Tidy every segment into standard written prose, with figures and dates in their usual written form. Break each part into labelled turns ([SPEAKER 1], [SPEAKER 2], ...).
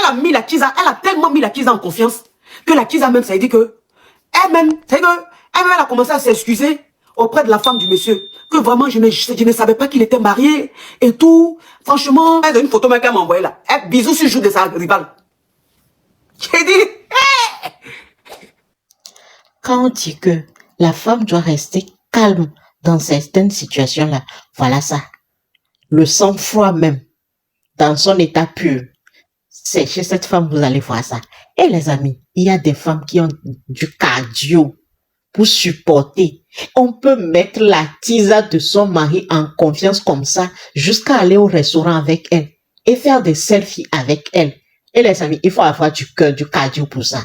[SPEAKER 1] elle a mis la Kiza, elle a tellement mis la Kiza en confiance que la Kiza même, ça veut dire que elle-même, elle a commencé à s'excuser auprès de la femme du monsieur. Que vraiment, je ne savais pas qu'il était marié et tout. Franchement, elle a une photo même qu'elle m'a envoyée là. Elle bisous sur le joue de sa rivale. J'ai dit,
[SPEAKER 2] Quand on dit que la femme doit rester calme dans certaines situations-là, voilà ça. Le sang-froid même, dans son état pur, c'est chez cette femme, vous allez voir ça. Et les amis, il y a des femmes qui ont du cardio pour supporter. On peut mettre la tisa de son mari en confiance comme ça, jusqu'à aller au restaurant avec elle et faire des selfies avec elle. Et les amis, il faut avoir du cœur, du cardio pour ça.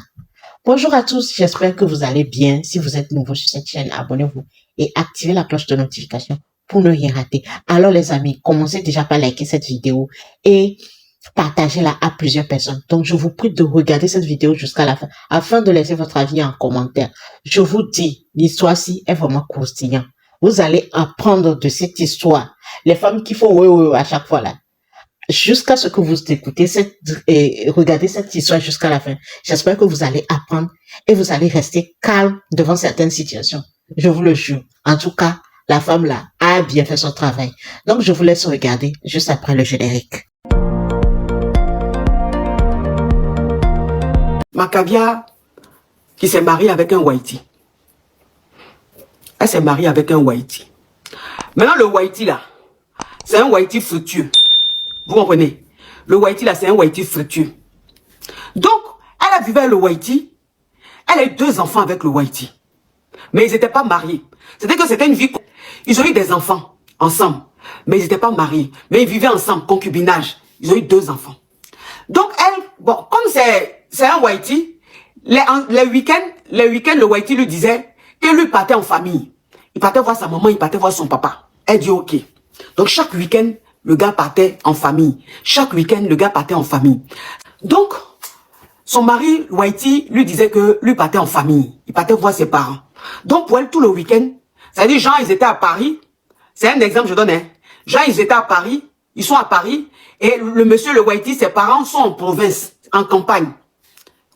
[SPEAKER 2] Bonjour à tous, j'espère que vous allez bien. Si vous êtes nouveau sur cette chaîne, abonnez-vous et activez la cloche de notification pour ne rien rater. Alors les amis, commencez déjà par liker cette vidéo et partagez-la à plusieurs personnes. Donc je vous prie de regarder cette vidéo jusqu'à la fin afin de laisser votre avis en commentaire. Je vous dis, l'histoire-ci est vraiment croustillante. Vous allez apprendre de cette histoire. Les femmes qui font ouais à chaque fois là. Jusqu'à ce que vous écoutez regardez cette histoire jusqu'à la fin. J'espère que vous allez apprendre et vous allez rester calme devant certaines situations. Je vous le jure. En tout cas, la femme là a bien fait son travail. Donc, je vous laisse regarder juste après le générique.
[SPEAKER 1] Macavia, qui s'est mariée avec un Whitey. Elle s'est mariée avec un Whitey. Maintenant, le Whitey là, c'est un Whitey fructueux. Vous comprenez? Le Whitey là, c'est un Whitey fructueux. Donc, elle a vécu avec le Whitey. Elle a eu 2 enfants avec le Whitey. Mais ils n'étaient pas mariés. C'était que c'était une vie. Ils ont eu des enfants ensemble. Mais ils n'étaient pas mariés. Mais ils vivaient ensemble, concubinage. Ils ont eu 2 enfants. Donc, elle, bon, comme c'est un Whitey, les week-ends, le Whitey lui disait qu'il lui partait en famille. Il partait voir sa maman, il partait voir son papa. Elle dit ok. Donc, chaque week-end, le gars partait en famille. Chaque week-end, le gars partait en famille. Donc, son mari, Whitey, lui disait que lui partait en famille. Il partait voir ses parents. Donc, pour elle, tout le week-end, ça veut dire, genre, ils étaient à Paris. C'est un exemple, je donne, hein. Genre, ils étaient à Paris. Ils sont à Paris. Et le monsieur, le Whitey, ses parents sont en province, en campagne.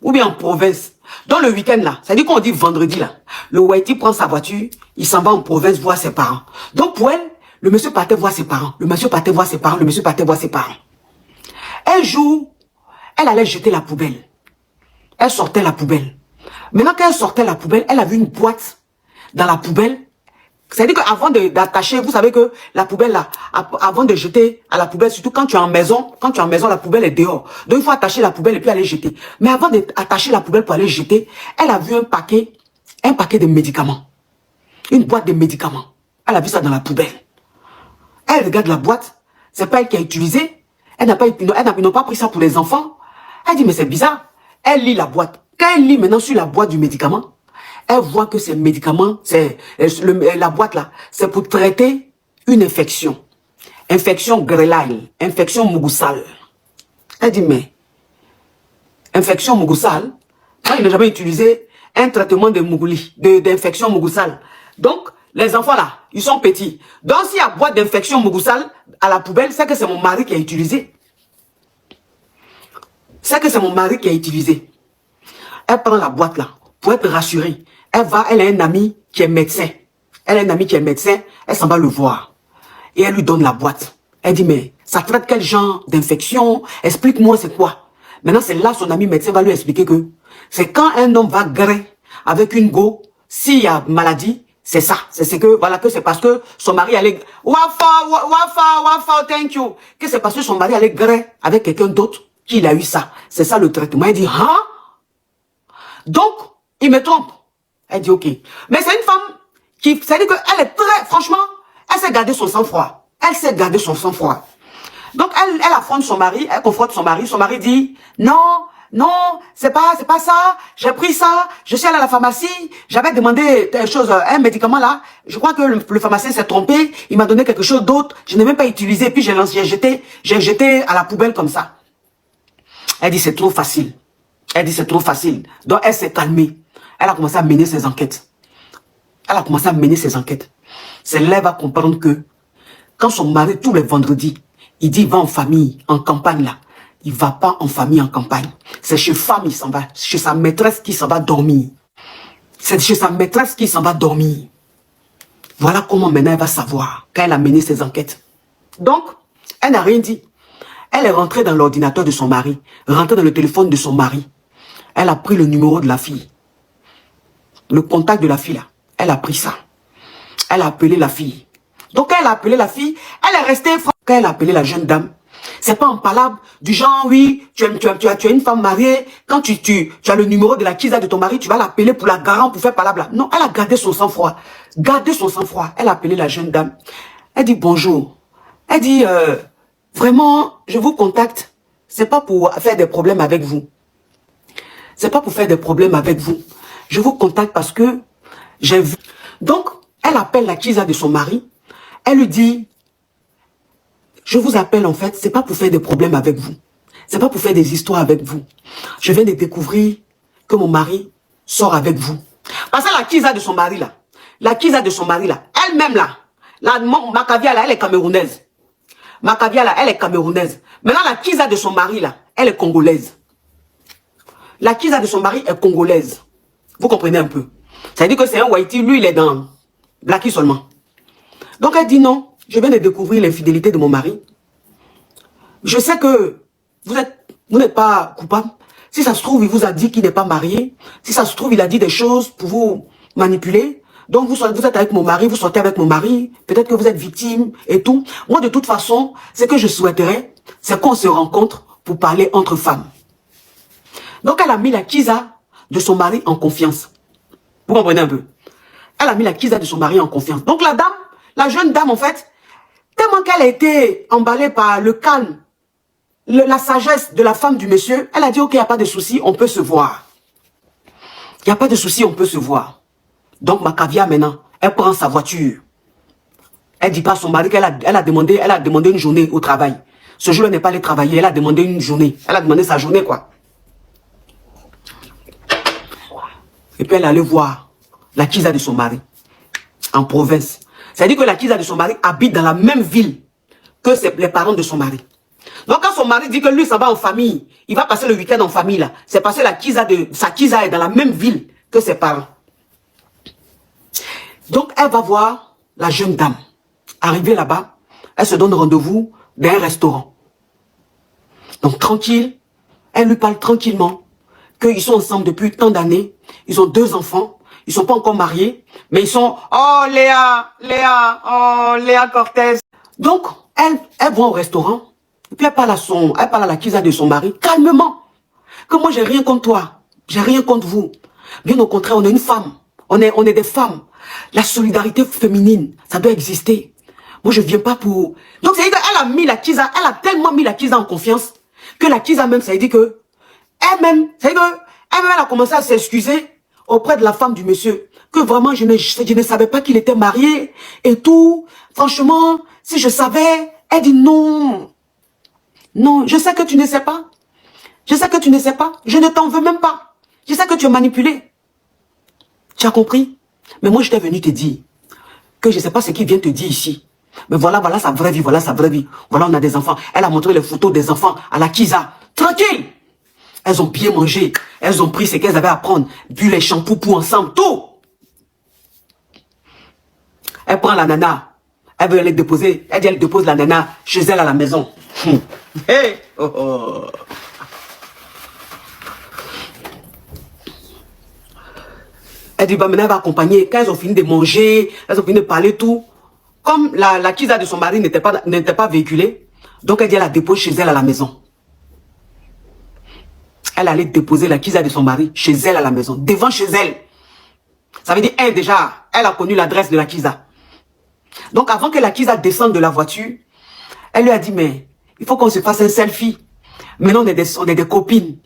[SPEAKER 1] Ou bien en province. Dans le week-end, là, ça veut dire qu'on dit vendredi, là. Le Whitey prend sa voiture, il s'en va en province voir ses parents. Donc, pour elle, le monsieur partait voir ses parents. Le monsieur partait voir ses parents. Le monsieur partait voir ses parents. Un jour, elle allait jeter la poubelle. Elle sortait la poubelle. Maintenant qu'elle sortait la poubelle, elle a vu une boîte dans la poubelle. C'est-à-dire qu'avant d'attacher, vous savez que la poubelle là, avant de jeter à la poubelle, surtout quand tu es en maison, la poubelle est dehors. Donc il faut attacher la poubelle et puis aller jeter. Mais avant d'attacher la poubelle pour aller jeter, elle a vu un paquet de médicaments. Une boîte de médicaments. Elle a vu ça dans la poubelle. Elle regarde la boîte, c'est pas elle qui a utilisé. Elle n'a pas pris ça pour les enfants. Elle dit mais c'est bizarre. Elle lit la boîte. Quand elle lit maintenant sur la boîte du médicament, elle voit que ces médicaments, la boîte là, c'est pour traiter une infection. Infection grelale, infection mugusal. Elle dit mais, infection mugusal, moi je n'ai jamais utilisé un traitement de muguli, d'infection mugusal. Donc, les enfants là, ils sont petits. Donc s'il y a boîte d'infection mugusal à la poubelle, c'est que c'est mon mari qui a utilisé. C'est que c'est mon mari qui a utilisé. Elle prend la boîte là, pour être rassurée. Elle a un ami qui est médecin. Elle s'en va le voir. Et elle lui donne la boîte. Elle dit, mais ça traite quel genre d'infection? Explique-moi c'est quoi. Maintenant, c'est là son ami médecin va lui expliquer que c'est quand un homme va gré avec une go, s'il y a maladie, c'est ça. C'est que, voilà, que c'est parce que son mari allait, wafa, thank you. Que c'est parce que son mari allait gré avec quelqu'un d'autre qu'il a eu ça. C'est ça le traitement. Elle dit, hein? Donc, il me trompe. Elle dit, ok. Mais c'est une femme qui, c'est-à-dire qu'elle est très, franchement, elle sait garder son sang-froid. Elle sait garder son sang-froid. Donc, elle affronte son mari, elle confronte son mari. Son mari dit, non, c'est pas ça. J'ai pris ça. Je suis allé à la pharmacie. J'avais demandé quelque chose, un médicament là. Je crois que le pharmacien s'est trompé. Il m'a donné quelque chose d'autre. Je n'ai même pas utilisé. Puis j'ai jeté à la poubelle comme ça. Elle dit, c'est trop facile. Elle dit, c'est trop facile. Donc, elle s'est calmée. Elle a commencé à mener ses enquêtes. C'est là qu'elle va comprendre que quand son mari, tous les vendredis, il dit, va en famille, en campagne là, il ne va pas en famille, en campagne. C'est chez femme, il s'en va. Chez sa maîtresse qui s'en va dormir. C'est chez sa maîtresse qui s'en va dormir. Voilà comment maintenant elle va savoir quand elle a mené ses enquêtes. Donc, elle n'a rien dit. Elle est rentrée dans l'ordinateur de son mari, rentrée dans le téléphone de son mari. Elle a pris le numéro de la fille. Le contact de la fille là. Elle a pris ça. Elle a appelé la fille. Donc quand elle a appelé la fille, elle est restée... Quand elle a appelé la jeune dame, c'est pas en palabre du genre, oui, tu as une femme mariée, quand tu as le numéro de la kisa de ton mari, tu vas l'appeler pour la garante, pour faire palabre là. Non, elle a gardé son sang-froid. Gardé son sang-froid. Elle a appelé la jeune dame. Elle dit bonjour. Elle dit, vraiment, je vous contacte. C'est pas pour faire des problèmes avec vous. C'est pas pour faire des problèmes avec vous. Je vous contacte parce que j'ai vu. Donc, elle appelle la kisa de son mari. Elle lui dit, je vous appelle en fait, c'est pas pour faire des problèmes avec vous. C'est pas pour faire des histoires avec vous. Je viens de découvrir que mon mari sort avec vous. Parce que la kisa de son mari là, la kisa de son mari là, elle-même là, Macavia là, elle est camerounaise. Macavia là, elle est camerounaise. Maintenant la kisa de son mari là, elle est congolaise. La kisa de son mari est congolaise. Vous comprenez un peu? Ça veut dire que c'est un Whitey, lui il est dans Blacky seulement. Donc elle dit non. Je viens de découvrir l'infidélité de mon mari. Je sais que vous n'êtes pas coupable. Si ça se trouve, il vous a dit qu'il n'est pas marié. Si ça se trouve, il a dit des choses pour vous manipuler. Donc vous êtes avec mon mari, vous sortez avec mon mari. Peut-être que vous êtes victime et tout. Moi, de toute façon, ce que je souhaiterais, c'est qu'on se rencontre pour parler entre femmes. Donc elle a mis la kisa de son mari en confiance. Vous comprenez un peu? Elle a mis la kisa de son mari en confiance. Donc la dame, la jeune dame en fait, tellement qu'elle a été emballée par le calme, la sagesse de la femme du monsieur, elle a dit, ok, il n'y a pas de souci, on peut se voir. Il n'y a pas de souci, on peut se voir. Donc Macavia maintenant, elle prend sa voiture. Elle dit pas à son mari qu'elle a demandé une journée au travail. Ce jour-là, elle n'est pas allée travailler, elle a demandé une journée. Elle a demandé sa journée, quoi. Et puis elle allait voir la kisa de son mari, en province. C'est-à-dire que la kisa de son mari habite dans la même ville que les parents de son mari. Donc quand son mari dit que lui, ça va en famille, il va passer le week-end en famille là, c'est parce que sa kisa est dans la même ville que ses parents. Donc elle va voir la jeune dame. Arrivée là-bas, elle se donne rendez-vous dans un restaurant. Donc tranquille, elle lui parle tranquillement, qu'ils sont ensemble depuis tant d'années, ils ont 2 enfants, ils ne sont pas encore mariés, mais ils sont, oh Léa Cortez. Donc, elle va au restaurant, et puis elle parle à la kisa de son mari, calmement, que moi j'ai rien contre toi, j'ai rien contre vous. Bien au contraire, on est une femme, on est des femmes. La solidarité féminine, ça doit exister. Moi je viens pas pour... Donc ça veut dire qu'elle a mis la kisa, elle a tellement mis la kisa en confiance, que la kisa même, ça veut dire que, elle-même, ça veut dire que, elle-même, elle a commencé à s'excuser auprès de la femme du monsieur, que vraiment je ne savais pas qu'il était marié et tout. Franchement, si je savais, elle dit non. Non, je sais que tu ne sais pas. Je sais que tu ne sais pas. Je ne t'en veux même pas. Je sais que tu es manipulé. Tu as compris? Mais moi, je t'ai venu te dire que je ne sais pas ce qu'il vient te dire ici. Mais voilà sa vraie vie, voilà sa vraie vie. Voilà, on a des enfants. Elle a montré les photos des enfants à la kisa. Tranquille! Elles ont bien mangé. Elles ont pris ce qu'elles avaient à prendre. Bu les shampoings pour ensemble. Tout. Elle prend la nana. Elle veut aller déposer. Elle dit elle dépose la nana chez elle à la maison. Hey. Oh, oh. Elle dit, bah maintenant elle va accompagner. Quand elles ont fini de manger, elles ont fini de parler tout. Comme la kisa de son mari n'était pas véhiculée, donc elle dit elle la dépose chez elle à la maison. Elle allait déposer la kisa de son mari chez elle à la maison, devant chez elle. Ça veut dire, elle déjà, elle a connu l'adresse de la kisa. Donc avant que la kisa descende de la voiture, elle lui a dit, mais il faut qu'on se fasse un selfie. Maintenant on est des copines.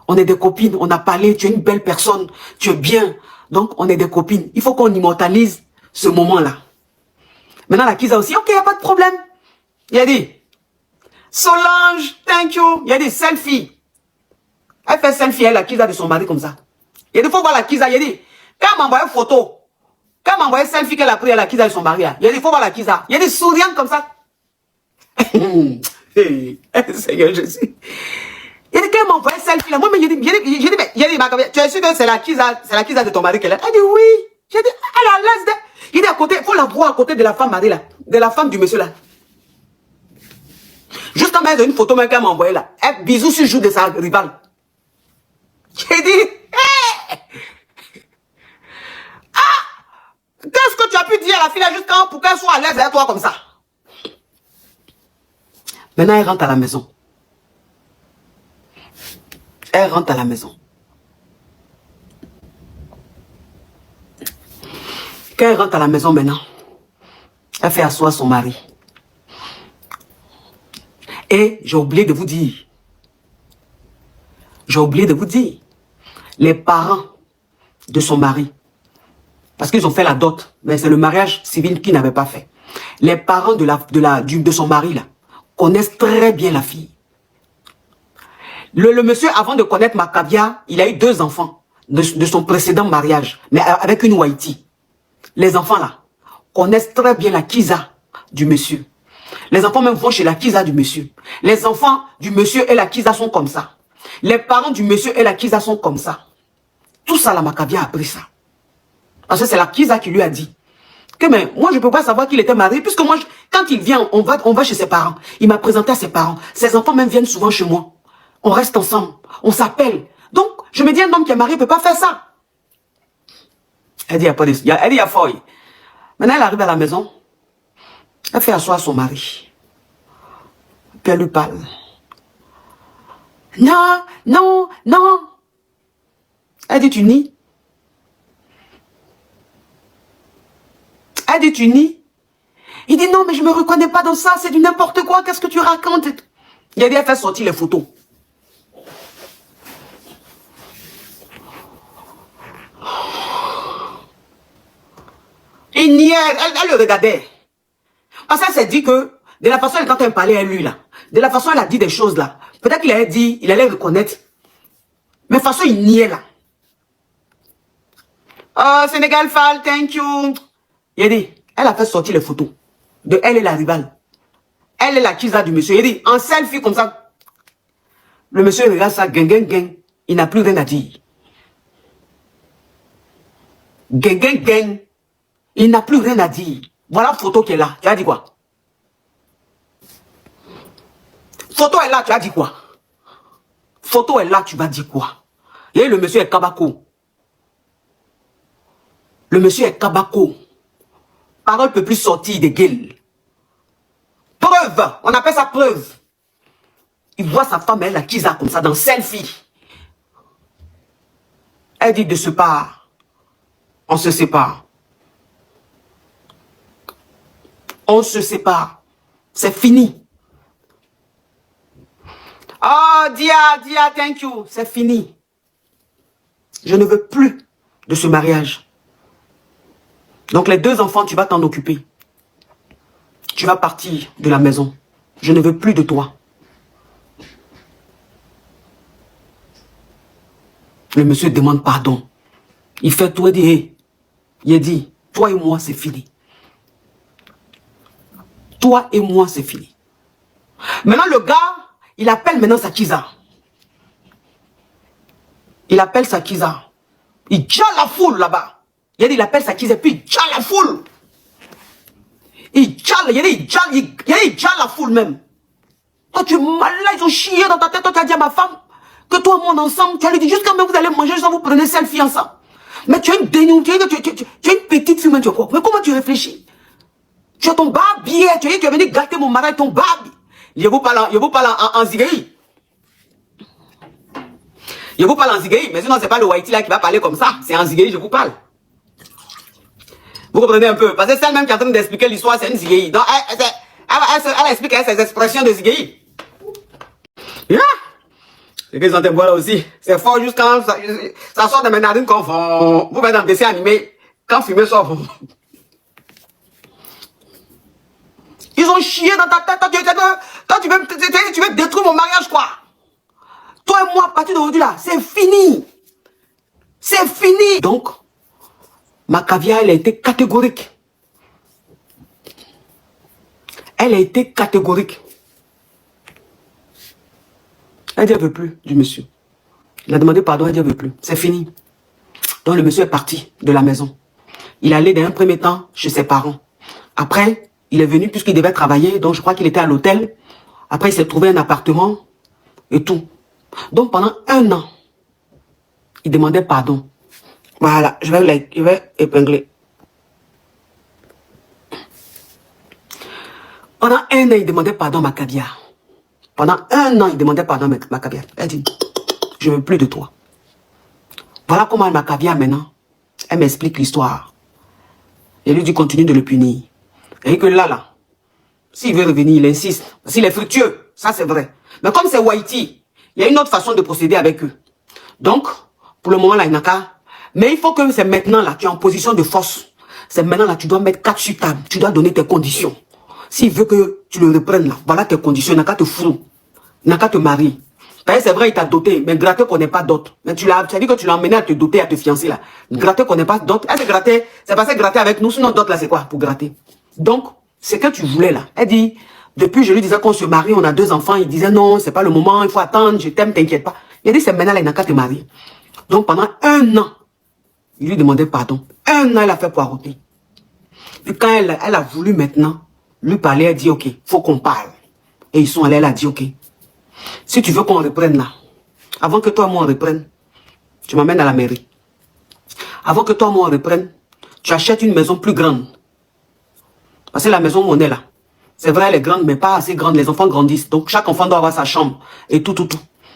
[SPEAKER 1] On est des copines, on a parlé, tu es une belle personne, tu es bien. Donc on est des copines. Il faut qu'on immortalise ce moment-là. Maintenant la kisa aussi, ok, il n'y a pas de problème. Il a dit, Solange, thank you. Il a dit, selfie. Elle fait selfie, elle, la kisa de son mari comme ça. Il a dit, il faut voir la kisa. Il a dit, quand elle m'a envoyé une photo, quand elle m'a envoyé selfie qu'elle a pris à la kisa de son mari, il a dit, il faut voir la kisa. Il a dit, souriante comme ça. Hey, Seigneur Jésus. qu'elle m'a envoyé selfie là. Moi, j'ai dit, Macavia, tu es sûr que c'est la Kiza de ton mari qu'elle a? Elle dit oui. J'ai dit, elle est à l'aise de... Il est à côté, il faut la voir à côté de la femme Marie là. De la femme du monsieur là. Juste en mettre une photo même qu'elle m'a envoyée là. Elle bisous sur le joue de sa rivale. J'ai dit, hey! Qu'est-ce que tu as pu dire à la fille là jusqu'à pour qu'elle soit à l'aise avec toi comme ça? Maintenant, elle rentre à la maison. Elle rentre à la maison. Quand elle rentre à la maison maintenant, elle fait asseoir son mari. Et j'ai oublié de vous dire. Les parents de son mari, parce qu'ils ont fait la dot, mais c'est le mariage civil qu'ils n'avaient pas fait. Les parents de son mari là, connaissent très bien la fille. Le monsieur, avant de connaître Macavia, il a eu 2 enfants de son précédent mariage, mais avec une Whitey. Les enfants là connaissent très bien la Kiza du monsieur. Les enfants même vont chez la Kiza du monsieur. Les enfants du monsieur et la Kiza sont comme ça. Les parents du monsieur et la Kiza sont comme ça. Tout ça, la Macavia a appris ça. Parce que c'est la Kiza qui lui a dit que mais moi je ne peux pas savoir qu'il était marié, puisque moi, quand il vient, on va chez ses parents. Il m'a présenté à ses parents. Ses enfants même viennent souvent chez moi. On reste ensemble. On s'appelle. Donc, je me dis, un homme qui est marié ne peut pas faire ça. Elle dit, elle dit, il y a feuille. Maintenant, elle arrive à la maison. Elle fait asseoir son mari. Puis elle lui parle. Non, non, non. Elle dit, tu nies. Elle dit, tu nies. Il dit, non, mais je ne me reconnais pas dans ça. C'est du n'importe quoi. Qu'est-ce que tu racontes? Il a dit, elle fait sortir les photos. Il niait, elle le regardait. Parce qu'elle s'est dit que, de la façon quand elle parlait à lui là, de la façon elle a dit des choses là, peut-être qu'il allait dire, il allait reconnaître. Mais de toute façon, il niait là. Oh, Sénégal Fall, thank you. Il a dit, elle a fait sortir les photos de elle et la rivale. Elle est la Kiza du monsieur. Il a dit, en selfie comme ça. Le monsieur regarde ça, gang. Il n'a plus rien à dire. Gang. Il n'a plus rien à dire. Voilà la photo qui est là. Tu as dit quoi? Photo est là, tu as dit quoi? Photo est là, tu vas dire quoi? Et le monsieur est Kabako. Le monsieur est Kabako. Parole ne peut plus sortir des gueules. Preuve, on appelle ça preuve. Il voit sa femme, elle, la Kiza, comme ça, dans selfie. Elle dit de se part. On se sépare. On se sépare. C'est fini. Oh, Dia, thank you. C'est fini. Je ne veux plus de ce mariage. Donc les 2 enfants, tu vas t'en occuper. Tu vas partir de la maison. Je ne veux plus de toi. Le monsieur demande pardon. Il fait tout et dit, hey. Il a dit, toi et moi, c'est fini. Toi et moi, c'est fini. Maintenant, le gars, il appelle maintenant sa Kiza. Il appelle sa Kiza. Il tient la foule là-bas. Il a dit, il appelle sa Kiza, puis il tient la foule. Il tient la foule même. Toi, tu es malade, ils ont chié dans ta tête. Toi, tu as dit à ma femme que toi et moi, ensemble, tu as lui dit, juste quand même vous allez manger, juste quand vous prenez selfie ensemble. Mais tu es une dénou, tu es une petite fille, mais tu es quoi? Mais comment tu réfléchis? Tu as ton babi, tu es venu gâter mon mari, ton babi. Je vous parle en zigari. Je vous parle en zigari, mais sinon c'est pas le Whitey là qui va parler comme ça. C'est en zigari, je vous parle. Vous comprenez un peu? Parce que c'est elle-même qui est en train d'expliquer l'histoire, c'est une zigari. Donc elle explique ses expressions de zigari. Yeah. C'est qu'ils ont là aussi. C'est fort juste quand ça sort de mes narines qu'on vous mettez dans le dessin animé. Quand fumer sort. Ils ont chié dans ta tête. Toi, tu veux détruire mon mariage, quoi. Toi et moi, à partir d'aujourd'hui, là, c'est fini. C'est fini. Donc, Macavia, elle a été catégorique. Elle a été catégorique. Elle dit, elle veut plus du monsieur. Il a demandé pardon, elle dit, elle veut plus. C'est fini. Donc le monsieur est parti de la maison. Il allait dans un premier temps chez ses parents. Après, il est venu puisqu'il devait travailler, donc je crois qu'il était à l'hôtel. Après, il s'est trouvé un appartement et tout. Donc pendant 1 an, il demandait pardon. Voilà, je vais épingler. Pendant 1 an, il demandait pardon à Macabia. Pendant 1 an, il demandait pardon à Macabia. Elle dit, je ne veux plus de toi. Voilà comment Macabia maintenant, elle m'explique l'histoire. Elle lui dit, continue de le punir. Et que là, s'il veut revenir, il insiste. S'il est fructueux, ça c'est vrai. Mais comme c'est Whitey, il y a une autre façon de procéder avec eux. Donc, pour le moment là, il n'a qu'à. Mais il faut que c'est maintenant là, tu es en position de force. C'est maintenant là, tu dois mettre 4 sur table. Tu dois donner tes conditions. S'il veut que tu le reprennes là, voilà tes conditions. Il n'a qu'à te foutre. Il n'a qu'à te marier. C'est vrai, il t'a doté, mais gratter qu'on n'ait pas d'autre. Mais tu as dit que tu l'as emmené à te doter, à te fiancer là. Gratter qu'on n'ait pas d'autre. Elle s'est grattée, c'est passé gratter avec nous, sinon d'autres là c'est quoi pour gratter. Donc, c'est que tu voulais là. Elle dit, depuis je lui disais qu'on se marie, on a 2 enfants, il disait non, c'est pas le moment, il faut attendre, je t'aime, t'inquiète pas. Il a dit, c'est maintenant là, il n'a qu'à te marier. Donc pendant 1 an, il lui demandait pardon. 1 an, elle a fait poireauter. Puis quand elle a voulu maintenant lui parler, elle dit, ok, faut qu'on parle. Et ils sont allés, elle a dit, ok. Si tu veux qu'on reprenne là, avant que toi et moi on reprenne, tu m'amènes à la mairie. Avant que toi et moi on reprenne, tu achètes une maison plus grande. Parce que la maison où on est là, c'est vrai, elle est grande, mais pas assez grande. Les enfants grandissent. Donc chaque enfant doit avoir sa chambre et tout.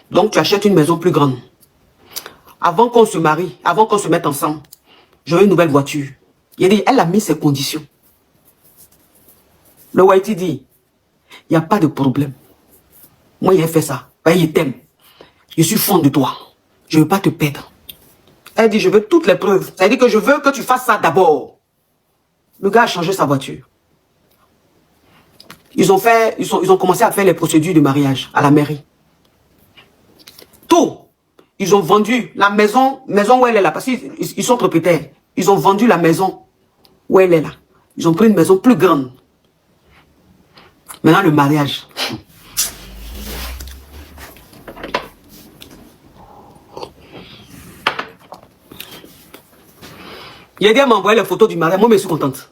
[SPEAKER 1] Donc tu achètes une maison plus grande. Avant qu'on se marie, avant qu'on se mette ensemble, j'aurai une nouvelle voiture. Il a dit, elle a mis ses conditions. Le Whitey dit, il n'y a pas de problème. Moi, il a fait ça. Il t'aime. Je suis fond de toi. Je ne veux pas te perdre. Elle dit, je veux toutes les preuves. Ça veut dire que je veux que tu fasses ça d'abord. Le gars a changé sa voiture. Ils ont commencé à faire les procédures de mariage à la mairie. Tout. Ils ont vendu la maison où elle est là. Parce qu'ils sont propriétaires. Ils ont vendu la maison où elle est là. Ils ont pris une maison plus grande. Maintenant, le mariage. Il a dit, elle m'a envoyé les photos du mariage. Moi, je suis contente.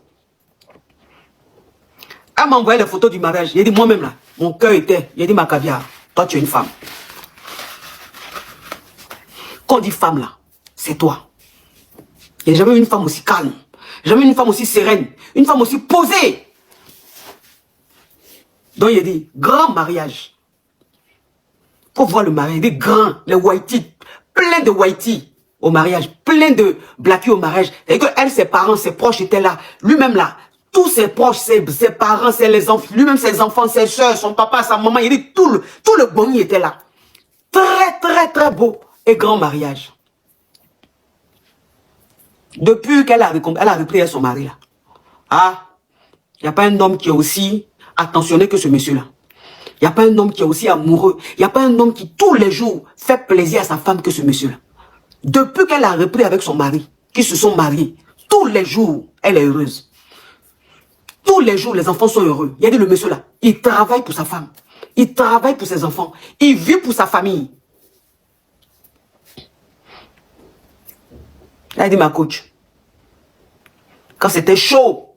[SPEAKER 1] Elle m'a envoyé les photos du mariage. Il a dit, moi-même là, mon cœur était. Il a dit, Macabia, toi, tu es une femme. Quand on dit femme là, c'est toi. Il n'y a jamais eu une femme aussi calme. Jamais une femme aussi sereine. Une femme aussi posée. Donc, il a dit, grand mariage. Faut voir le mariage. Il dit, grand. Les Whitey. Plein de Whitey au mariage. Plein de Blackie au mariage. Et que elle, ses parents, ses proches étaient là. Lui-même là. Tous ses proches, ses parents, les enfants. Lui-même, ses enfants, ses soeurs, son papa, sa maman. Il dit, tout le boni était là. Très, très, très beau et grand mariage. Depuis qu'elle a repris son mari là. Ah, il n'y a pas un homme qui est aussi attentionné que ce monsieur-là. Il n'y a pas un homme qui est aussi amoureux. Il n'y a pas un homme qui tous les jours fait plaisir à sa femme que ce monsieur-là. Depuis qu'elle a repris avec son mari, qu'ils se sont mariés, tous les jours, elle est heureuse. Tous les jours, les enfants sont heureux. Il y a dit le monsieur-là, il travaille pour sa femme. Il travaille pour ses enfants. Il vit pour sa famille. Elle a dit, ma coach, quand c'était chaud,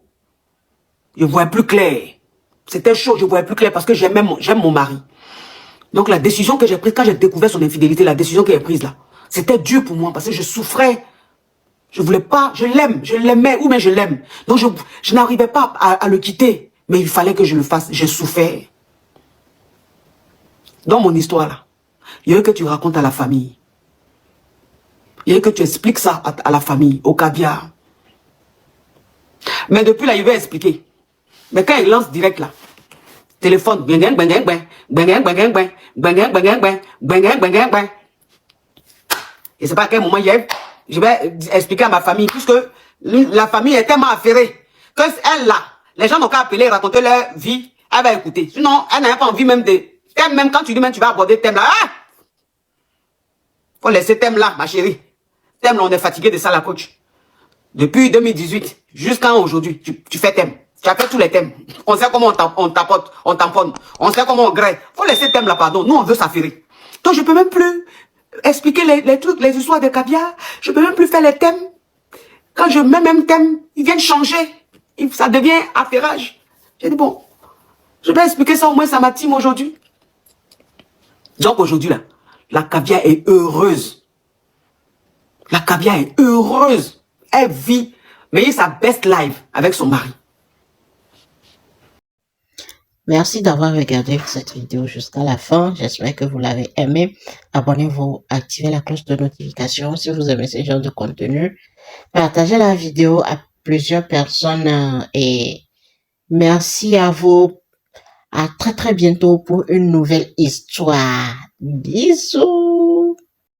[SPEAKER 1] je ne voyais plus clair. C'était chaud, je ne voyais plus clair parce que j'aime mon mari. Donc la décision que j'ai prise, quand j'ai découvert son infidélité, la décision que j'ai prise là, c'était dur pour moi parce que je souffrais. Je voulais pas, je l'aimais, ou bien je l'aime. Donc je n'arrivais pas à le quitter. Mais il fallait que je le fasse, je souffrais. Dans mon histoire là, il y a eu que tu racontes à la famille. Il y a eu que tu expliques ça à la famille, au caviar. Mais depuis là, il va expliquer. Mais quand il lance direct là, téléphone, et c'est pas à quel moment je vais expliquer à ma famille, puisque la famille est tellement affairée, que elle là, les gens n'ont qu'à appeler, raconter leur vie, elle va écouter. Sinon, elle n'a pas envie même de... Thème, même quand tu dis même tu vas aborder thème là, ah! Faut laisser thème là, ma chérie. Thème là, on est fatigué de ça, la coach. Depuis 2018 jusqu'à aujourd'hui, tu fais thème. Tu as fait tous les thèmes. On sait comment on tapote, on tamponne. On sait comment on grève. Faut laisser thème là, pardon. Nous, on veut s'affairer. Donc, je peux même plus expliquer les trucs, les histoires de caviar. Je peux même plus faire les thèmes. Quand je mets même thème, ils viennent changer. Ça devient affairage. J'ai dit, bon, je vais expliquer ça, au moins ça m'attire aujourd'hui. Donc aujourd'hui, là, la caviar est heureuse. La caviar est heureuse. Elle vit, mais sa best life avec son mari.
[SPEAKER 2] Merci d'avoir regardé cette vidéo jusqu'à la fin. J'espère que vous l'avez aimé. Abonnez-vous, activez la cloche de notification si vous aimez ce genre de contenu. Partagez la vidéo à plusieurs personnes et merci à vous. À très bientôt pour une nouvelle histoire. Bisous.